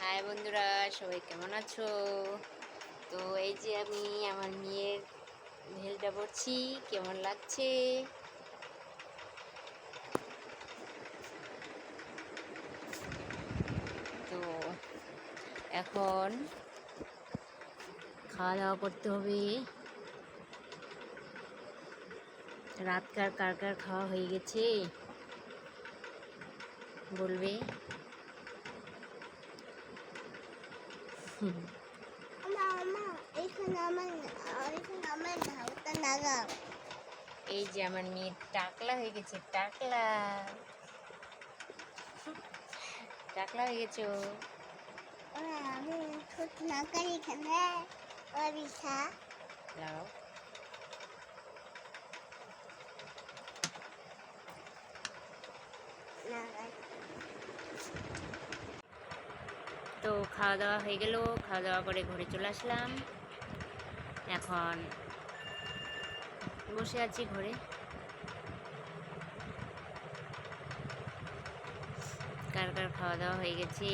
High বন্ধুরা, সবাই কেমন আছো? তো এই যে আমি আমার মেয়ের ভেলটা পড়ছি, কেমন লাগছে? তো এখন খাওয়া দাওয়া করতে হবে। রাতকার কার কার খাওয়া হয়ে গেছে বলবে। এই যে আমার মেয়ে টাকলা হয়ে গেছে, টাকলা টাকলা হয়ে গেছে ও। লাও। তো খাওয়া দাওয়া হয়ে গেল, খাওয়া দাওয়া করে ঘরে চলে আসলাম। এখন বসে আছি ঘরে। কার কার খাওয়া দাওয়া হয়ে গেছে?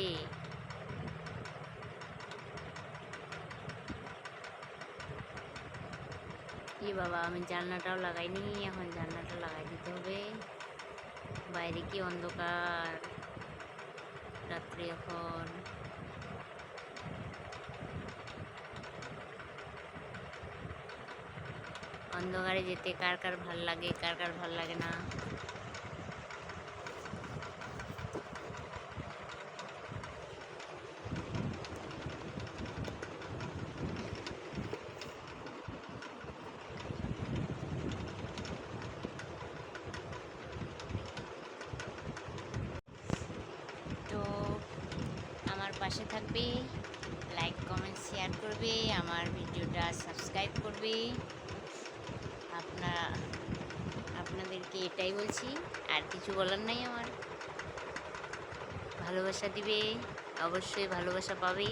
কি বাবা, আমি জানলাটাও লাগাইনি, এখন জানলাটা লাগাই দিতে হবে। বাইরে কি অন্ধকার রাত্রি এখন। অন্ধকারে যেতে কার কার ভাল লাগে, কার কার ভাল লাগে না। তো আমার পাশে থাকবে, লাইক কমেন্ট শেয়ার করবে, আমার ভিডিওটা সাবস্ক্রাইব করবে। আপনাদেরকে এটাই বলছি, আর কিছু বলার নাই আমার। ভালোবাসা দিবে, অবশ্যই ভালোবাসা পাবে।